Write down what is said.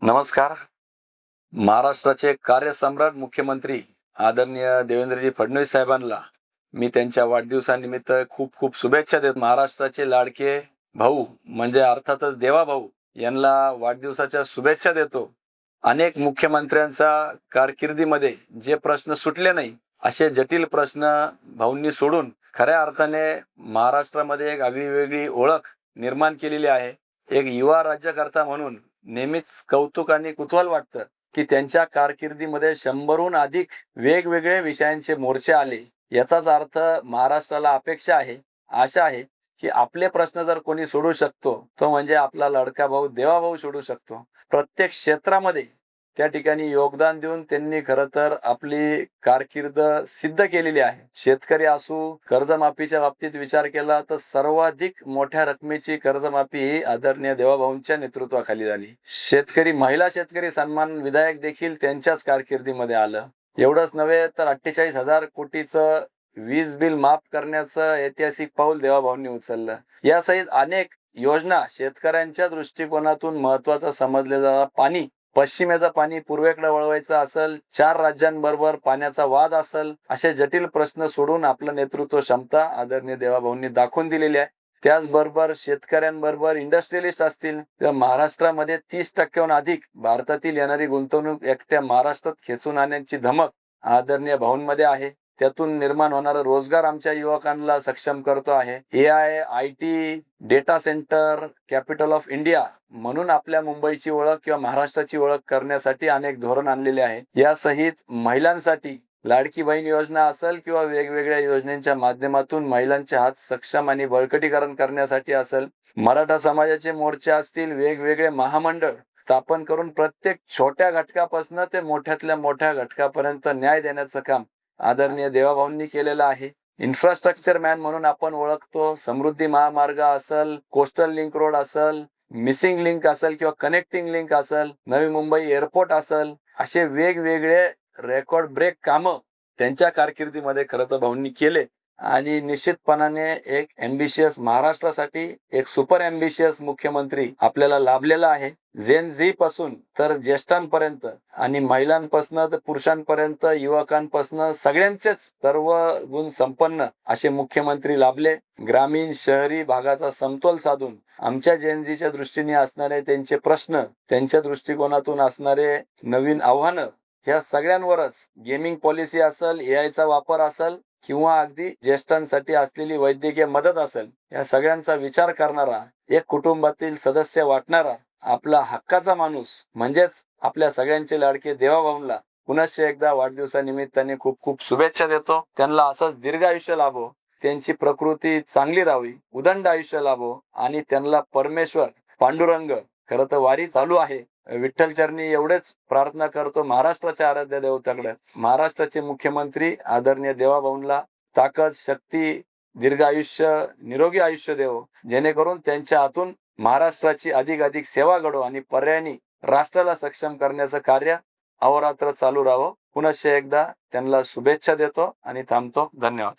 नमस्कार. महाराष्ट्राचे कार्यसम्राट मुख्यमंत्री आदरणीय देवेंद्रजी फडणवीस साहेबांना मी त्यांच्या वाढदिवसानिमित्त खूप खूप शुभेच्छा देतो. महाराष्ट्राचे लाडके भाऊ म्हणजे अर्थातच देवा भाऊ यांना वाढदिवसाच्या शुभेच्छा देतो. अनेक मुख्यमंत्र्यांचा कारकिर्दीमध्ये जे प्रश्न सुटले नाही असे जटिल प्रश्न भाऊंनी सोडून खऱ्या अर्थाने महाराष्ट्रामध्ये एक आगळी वेगळी ओळख निर्माण केलेली आहे. एक युवा राज्यकर्ता म्हणून नेहमीच कौतुक आणि कुतूहल वाटतं की त्यांच्या कारकिर्दीमध्ये 100हून अधिक वेगवेगळे विषयांचे मोर्चे आले. याचाच अर्थ महाराष्ट्राला अपेक्षा आहे, आशा आहे की आपले प्रश्न जर कोणी सोडू शकतो तो म्हणजे आपला लाडका भाऊ देवा भाऊ सोडू शकतो. प्रत्येक क्षेत्रामध्ये त्या ठिकाणी योगदान देऊन त्यांनी खरं तर आपली कारकीर्द सिद्ध केलेली आहे. शेतकरी असू, कर्जमाफीच्या बाबतीत विचार केला तर सर्वाधिक मोठ्या रकमेची कर्जमाफी ही आदरणीय देवाभाऊंच्या नेतृत्वाखाली झाली. महिला शेतकरी सन्मान विधायक देखील त्यांच्याच कारकिर्दीमध्ये आलं. एवढंच नव्हे तर 48,000 कोटीचं वीज बिल माफ करण्याचं ऐतिहासिक पाऊल देवाभाऊंनी उचललं. यासहित अनेक योजना शेतकऱ्यांच्या दृष्टिकोनातून महत्वाचं समजले जाणारं पाणी, पश्चिमेचं पाणी पूर्वेकडे वळवायचं असेल, 4 राज्यांबरोबर पाण्याचा वाद असेल, असे जटिल प्रश्न सोडून आपलं नेतृत्व क्षमता आदरणीय देवाभाऊंनी दाखवून दिलेली आहे. त्याचबरोबर शेतकऱ्यांबरोबर इंडस्ट्रियलिस्ट असतील तर महाराष्ट्रामध्ये 30% अधिक भारतातील येणारी गुंतवणूक एकट्या महाराष्ट्रात खेचून आणण्याची धमक आदरणीय भाऊंमध्ये आहे. त्यातून निर्माण होणारा रोजगार आमच्या युवकांना सक्षम करतो आहे. AI, IT, data centre, capital of India म्हणून आपल्या मुंबईची ओळख किंवा महाराष्ट्राची ओळख करण्यासाठी अनेक धोरण आणलेले आहे. यासहित महिलांसाठी लाडकी बहीण योजना असेल किंवा वेगवेगळ्या योजनेच्या माध्यमातून महिलांचे हात सक्षम आणि बळकटीकरण करण्यासाठी असेल, मराठा समाजाचे मोर्चे असतील, वेगवेगळे महामंडळ स्थापन करून प्रत्येक छोट्या घटकापासून ते मोठ्यातल्या मोठ्या घटकापर्यंत न्याय देण्याचं काम आदरणीय देवाभाऊंनी केलेलं आहे. इन्फ्रास्ट्रक्चर मॅन म्हणून आपण ओळखतो. समृद्धी महामार्ग असेल, कोस्टल लिंक रोड असेल, मिसिंग लिंक असेल किंवा कनेक्टिंग लिंक असेल, नवी मुंबई एअरपोर्ट असेल, असे वेगवेगळे रेकॉर्ड ब्रेक कामं त्यांच्या कारकिर्दीमध्ये खरं तर भाऊंनी केले. आणि निश्चितपणाने एक एम्बिशियस महाराष्ट्रासाठी एक सुपर एम्बिशियस मुख्यमंत्री आपल्याला लाभलेला आहे. जेन झी पासून तर ज्येष्ठांपर्यंत आणि महिलांपासून तर पुरुषांपर्यंत, युवकांपासून सगळ्यांचेच सर्व गुण संपन्न असे मुख्यमंत्री लाभले. ग्रामीण शहरी भागाचा समतोल साधून आमच्या जेनझीच्या दृष्टीने असणारे त्यांचे प्रश्न, त्यांच्या दृष्टिकोनातून असणारे नवीन आव्हानं, ह्या सगळ्यांवरच गेमिंग पॉलिसी असेल, AIचा वापर असेल किंवा अगदी ज्येष्ठांसाठी असलेली वैद्यकीय मदत असेल, या सगळ्यांचा विचार करणारा, एक कुटुंबातील सदस्य वाटणारा, आपला हक्काचा माणूस म्हणजेच आपल्या सगळ्यांचे लाडके देवाभाऊंना पुनश्च एकदा वाढदिवसानिमित्ताने खूप खूप शुभेच्छा देतो. त्यांना असंच दीर्घ आयुष्य लाभो, त्यांची प्रकृती चांगली राहावी, उदंड आयुष्य लाभो आणि त्यांना परमेश्वर पांडुरंग, खरं तर वारी चालू आहे, विठ्ठल चरणी एवढेच प्रार्थना करतो महाराष्ट्राच्या आराध्य देवताकडे, महाराष्ट्राचे मुख्यमंत्री आदरणीय देवाभाऊंना ताकद, शक्ती, दीर्घ आयुष्य, निरोगी आयुष्य देवो, जेणेकरून त्यांच्या हातून महाराष्ट्राची अधिक सेवा घडो आणि पर्यायाने राष्ट्राला सक्षम करण्याचं कार्य अहोरात्र चालू राहावं. पुनश्च एकदा त्यांना शुभेच्छा देतो आणि थांबतो. धन्यवाद.